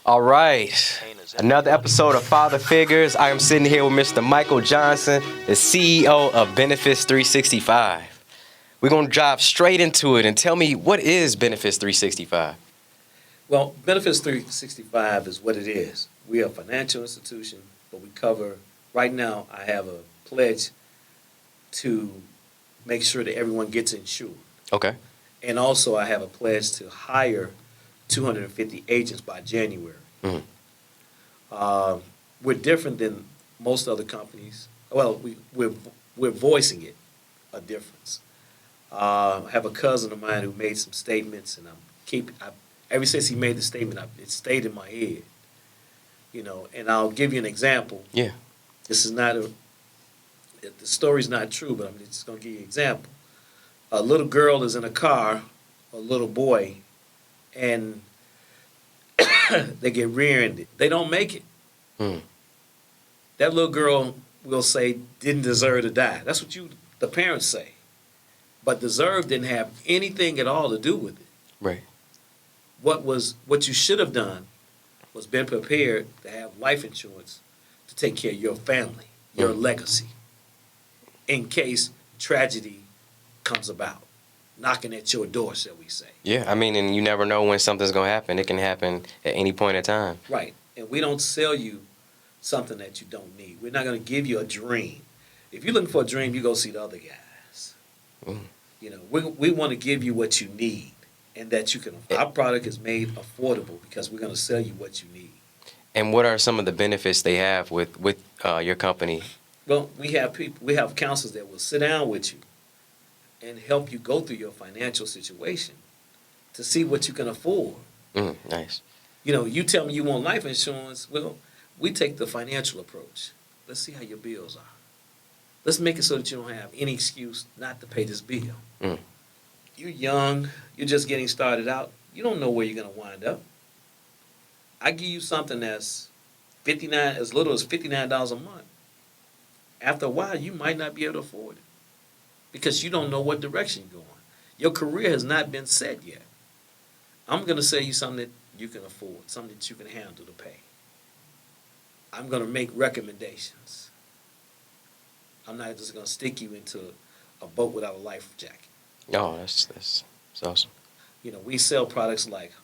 All right, another episode of Father Figures. I am sitting here with Mr. Michael Johnson, the CEO of Benefits 365. We're going to dive straight into it and tell me, what is Benefits 365? Well, Benefits 365 is what it is. We are a financial institution, but we cover, right now, I have a pledge to make sure that everyone gets insured. Okay. And also I have a pledge to hire 250 agents by January. Mm-hmm. We're different than most other companies. Well, we're voicing it, a difference. I have a cousin of mine who made some statements, and ever since he made the statement, it stayed in my head. And I'll give you an example. Yeah. This is not the story's not true, but I'm just going to give you an example. A little girl is in a car, a little boy, and they get rear-ended. They don't make it. Mm. That little girl, will say, didn't deserve to die. That's what the parents say. But deserve didn't have anything at all to do with it. Right. What you should have done was been prepared to have life insurance to take care of your family, your legacy, in case tragedy comes about, knocking at your door, shall we say. Yeah, I mean, and you never know when something's going to happen. It can happen at any point in time. Right. And we don't sell you something that you don't need. We're not going to give you a dream. If you're looking for a dream, you go see the other guys. Mm. We want to give you what you need, and that you can. Our product is made affordable because we're going to sell you what you need. And what are some of the benefits they have with your company? Well, we have counselors that will sit down with you and help you go through your financial situation to see what you can afford. Nice. You tell me you want life insurance. Well, we take the financial approach. Let's see how your bills are. Let's make it so that you don't have any excuse not to pay this bill. Mm. You're young. You're just getting started out. You don't know where you're going to wind up. I give you something that's as little as $59 a month. After a while, you might not be able to afford it because you don't know what direction you're going. Your career has not been set yet. I'm going to sell you something that you can afford, something that you can handle to pay. I'm going to make recommendations. I'm not just going to stick you into a boat without a life jacket. Oh, that's awesome. We sell products like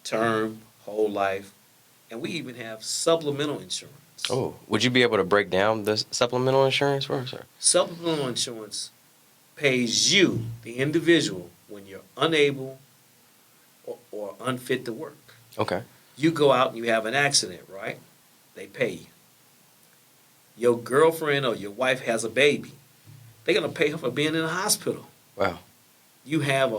term, whole life, and we even have supplemental insurance. Oh, would you be able to break down the supplemental insurance for us, sir? Supplemental insurance pays you, the individual, when you're unable or unfit to work. Okay. You go out and you have an accident, right? They pay you. Your girlfriend or your wife has a baby. They're going to pay her for being in the hospital. Wow. You have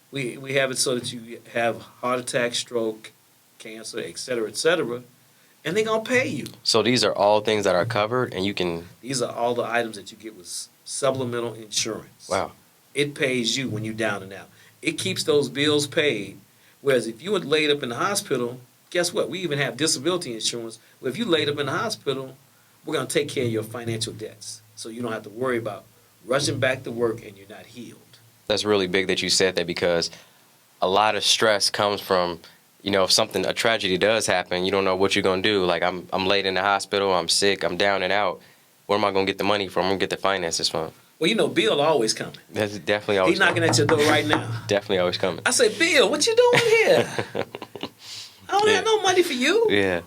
we have it so that you have heart attack, stroke, cancer, et cetera, and they're going to pay you. So these are all things that are covered, and you can... These are all the items that you get with supplemental insurance. Wow. It pays you when you're down and out. It keeps those bills paid, whereas if you were laid up in the hospital, guess what? We even have disability insurance, where if you laid up in the hospital, we're going to take care of your financial debts, so you don't have to worry about rushing back to work and you're not healed. That's really big that you said that, because a lot of stress comes from, if a tragedy does happen, you don't know what you're going to do. Like, I'm laid in the hospital, I'm sick, I'm down and out. Where am I going to get the money from? I'm going to get the finances from. Well, Bill always coming. That's definitely always coming. He's knocking at your door right now. Definitely always coming. I say, Bill, what you doing here? I don't have no money for you. Yeah.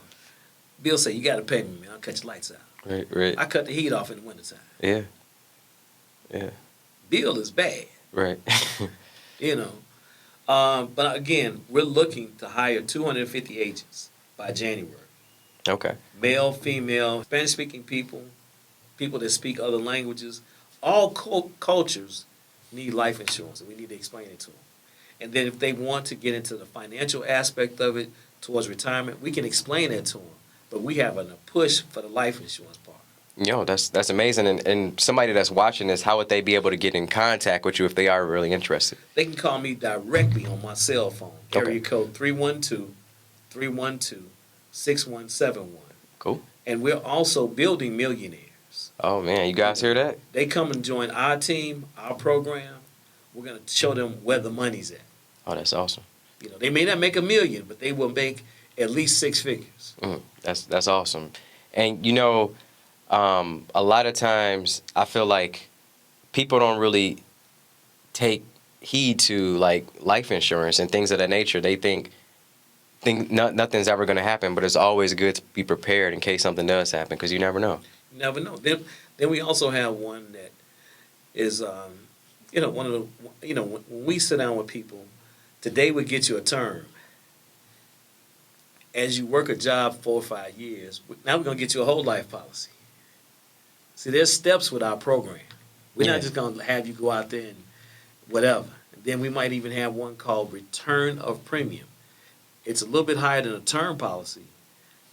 Bill say, you got to pay me, man. I'll cut your lights out. Right. I cut the heat off in the wintertime. Yeah. Bill is bad. Right. But again, we're looking to hire 250 agents by January. Okay. Male, female, Spanish-speaking people that speak other languages. All cultures need life insurance, and we need to explain it to them. And then if they want to get into the financial aspect of it towards retirement, we can explain that to them. But we have a push for the life insurance part. That's amazing. And somebody that's watching this, how would they be able to get in contact with you if they are really interested? They can call me directly on my cell phone. Okay. Area code 312-312-6171. Cool. And we're also building millionaires. Oh, man. You guys hear that? They come and join our team, our program. We're going to show them where the money's at. Oh, that's awesome. They may not make $1 million, but they will make at least six figures. That's awesome. And a lot of times I feel like people don't really take heed to like life insurance and things of that nature. They think nothing's ever going to happen, but it's always good to be prepared in case something does happen because you never know. You never know. Then we also have one that is, one of the, when we sit down with people, today we get you a term. As you work a job 4 or 5 years, now we're going to get you a whole life policy. See, there's steps with our program. We're not just going to have you go out there and whatever. And then we might even have one called return of premium. It's a little bit higher than a term policy,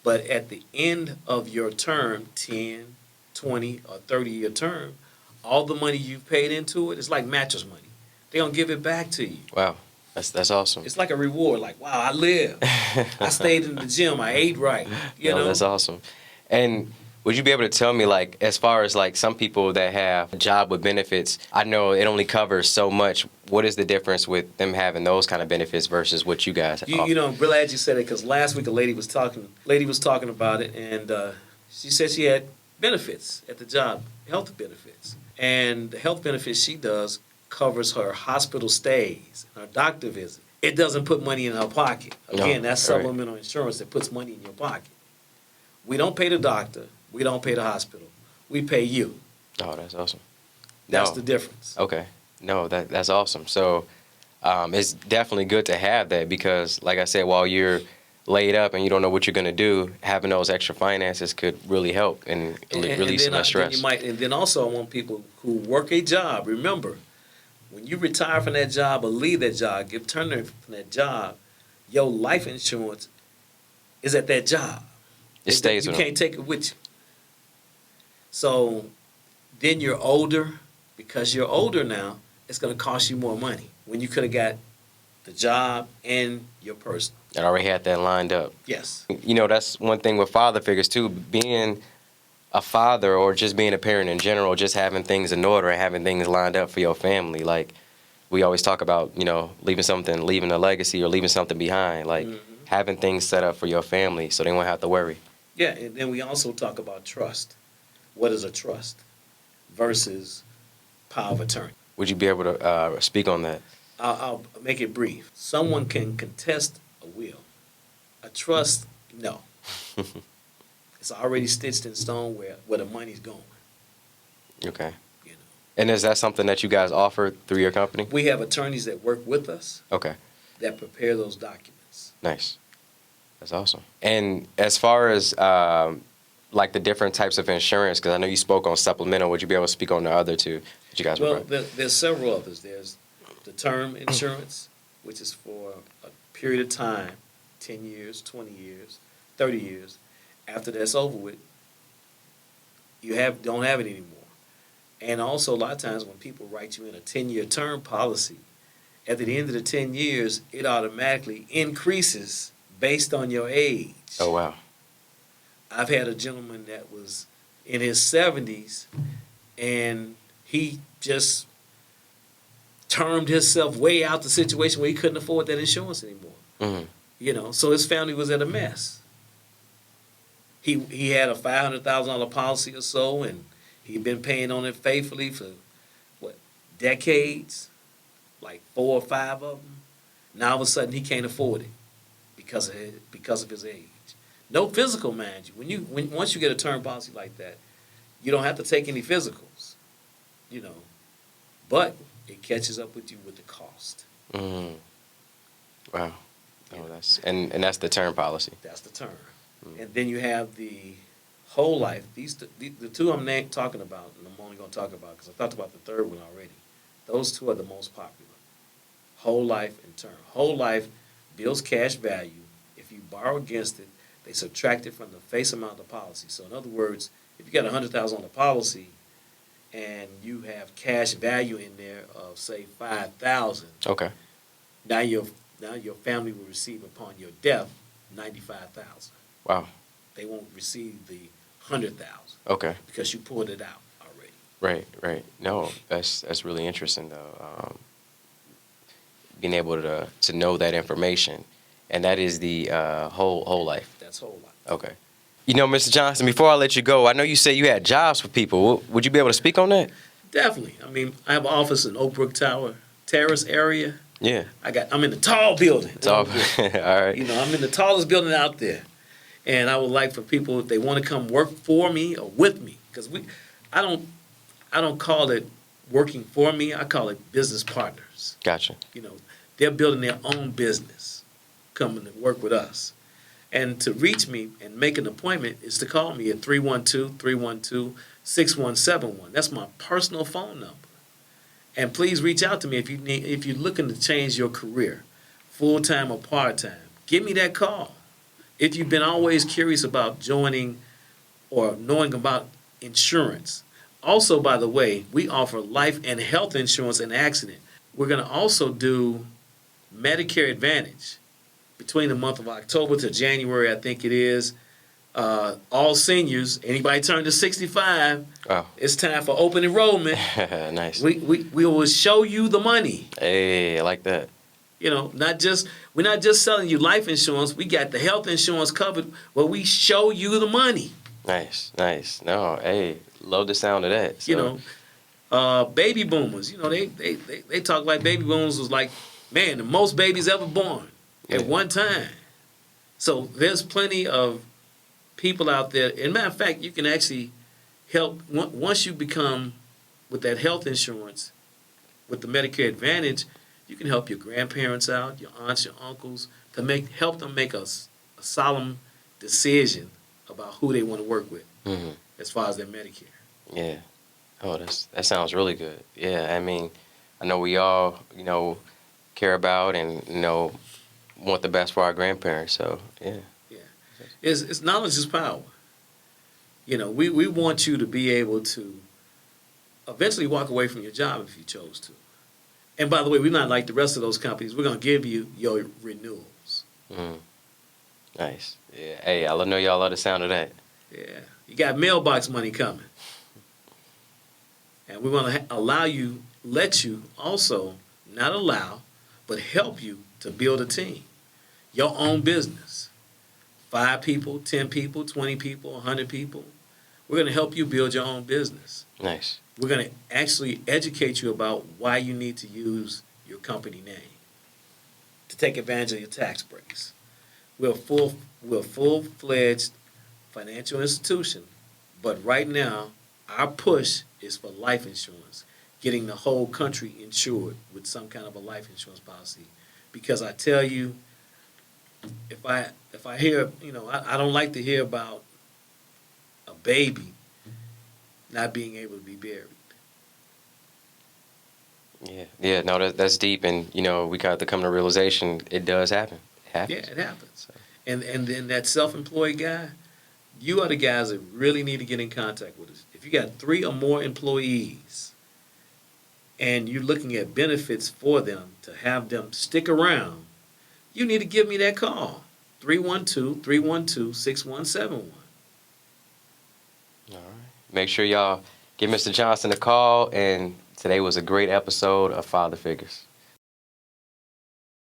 but at the end of your term, 10, 20, or 30-year term, all the money you've paid into it, it's like mattress money. They're going to give it back to you. Wow. That's awesome. It's like a reward, like, wow, I lived. I stayed in the gym. I ate right. You know? That's awesome. And would you be able to tell me, like, as far as, like, some people that have a job with benefits, I know it only covers so much. What is the difference with them having those kind of benefits versus what you guys offer? I'm glad you said it because last week a lady was talking about it, and she said she had benefits at the job, health benefits. And the health benefits she does covers her hospital stays, her doctor visit. It doesn't put money in her pocket. Again, that's supplemental insurance that puts money in your pocket. We don't pay the doctor. We don't pay the hospital. We pay you. Oh, that's awesome. That's the difference. Okay. No, that's awesome. So it's definitely good to have that because, like I said, while you're laid up and you don't know what you're going to do, having those extra finances could really help and release some stress. And then also I want people who work a job, remember, when you retire from that job or leave that job, get turned from that job, your life insurance is at that job. It stays with them. You can't take it with you. So then you're older. Because you're older now, it's going to cost you more money when you could have got the job and your personal. I already had that lined up. Yes. That's one thing with father figures, too. Being a father or just being a parent in general, just having things in order and having things lined up for your family. Like, we always talk about, leaving a legacy or leaving something behind. Like, having things set up for your family so they won't have to worry. Yeah, and then we also talk about trust. What is a trust versus power of attorney? Would you be able to speak on that? I'll make it brief. Someone can contest a will. A trust, no. It's already stitched in stone where the money's going. Okay. And is that something that you guys offer through your company? We have attorneys that work with us. Okay. That prepare those documents. Nice. That's awesome. And as far as like the different types of insurance, because I know you spoke on supplemental, would you be able to speak on the other two that you guys provide? Well, there's several others. There's the term insurance, which is for a period of time, 10 years, 20 years, 30 years. After that's over with, you don't have it anymore. And also, a lot of times when people write you in a 10-year term policy, at the end of the 10 years, it automatically increases based on your age. Oh, wow. I've had a gentleman that was in his 70s, and he just termed himself way out the situation where he couldn't afford that insurance anymore. Mm-hmm. So his family was at a mess. He had a $500,000 policy or so, and he'd been paying on it faithfully for, decades, like 4 or 5 of them. Now all of a sudden he can't afford it because of his age. No physical, mind you. Once you get a term policy like that, you don't have to take any physicals, but it catches up with you with the cost. Mm. Wow. Oh, that's the term policy. That's the term. And then you have the whole life. The two I'm talking about, and I'm only going to talk about because I talked about the third one already. Those two are the most popular. Whole life and term. Whole life builds cash value. If you borrow against it, they subtract it from the face amount of the policy. So in other words, if you got $100,000 policy and you have cash value in there of say $5,000, okay. Now your family will receive upon your death $95,000. Wow. They won't receive the $100,000. Okay. Because you pulled it out already. Right. No, that's really interesting though. Being able to know that information. And that is the whole life. That's whole life. Okay. You know, Mr. Johnson, before I let you go, I know you said you had jobs for people. Would you be able to speak on that? Definitely. I mean, I have an office in Oak Brook Tower Terrace area. Yeah. I'm in the tall building. It's all right. You know, I'm in the tallest building out there. And I would like for people, if they want to come work for me or with me, because I don't call it working for me. I call it business partners. Gotcha. You know, they're building their own business, coming to work with us. And to reach me and make an appointment is to call me at 312-312-6171. That's my personal phone number. And please reach out to me if you're looking to change your career, full-time or part-time. Give me that call. If you've been always curious about joining or knowing about insurance. Also, by the way, we offer life and health insurance and accident. We're going to also do Medicare Advantage between the month of October to January, I think it is. All seniors, anybody turn to 65, wow. It's time for open enrollment. Nice. We will show you the money. Hey, I like that. You know, we're not just selling you life insurance. We got the health insurance covered, but we show you the money. Nice. No, hey, love the sound of that. So. You know, baby boomers. You know, they talk like baby boomers was like, man, the most babies ever born at one time. So there's plenty of people out there. As a matter of fact, you can actually help once you become with that health insurance, with the Medicare Advantage. You can help your grandparents out, your aunts, your uncles, to help them make a solemn decision about who they want to work with as far as their Medicare. Yeah. Oh, that sounds really good. Yeah, I mean, I know we all, care about and, want the best for our grandparents. So, yeah. Yeah. It's knowledge is power. You know, we want you to be able to eventually walk away from your job if you chose to. And by the way, we're not like the rest of those companies. We're going to give you your renewals. Nice. Yeah. Hey, I know y'all love the sound of that. Yeah. You got mailbox money coming. And we want to let you also, not allow, but help you to build a team. Your own business. 5 people, 10 people, 20 people, 100 people. We're going to help you build your own business. Nice. We're going to actually educate you about why you need to use your company name to take advantage of your tax breaks. We're a full-fledged financial institution, but right now our push is for life insurance, getting the whole country insured with some kind of a life insurance policy. Because I tell you, if I hear, I don't like to hear about a baby not being able to be buried. Yeah, no, that's deep, and we got to come to the realization it does happen. It happens. Yeah, it happens. So. And then that self-employed guy, you are the guys that really need to get in contact with us. If you got 3 or more employees, and you're looking at benefits for them to have them stick around, you need to give me that call. 312-312-6171. All right. Make sure y'all give Mr. Johnson a call, and today was a great episode of Father Figures.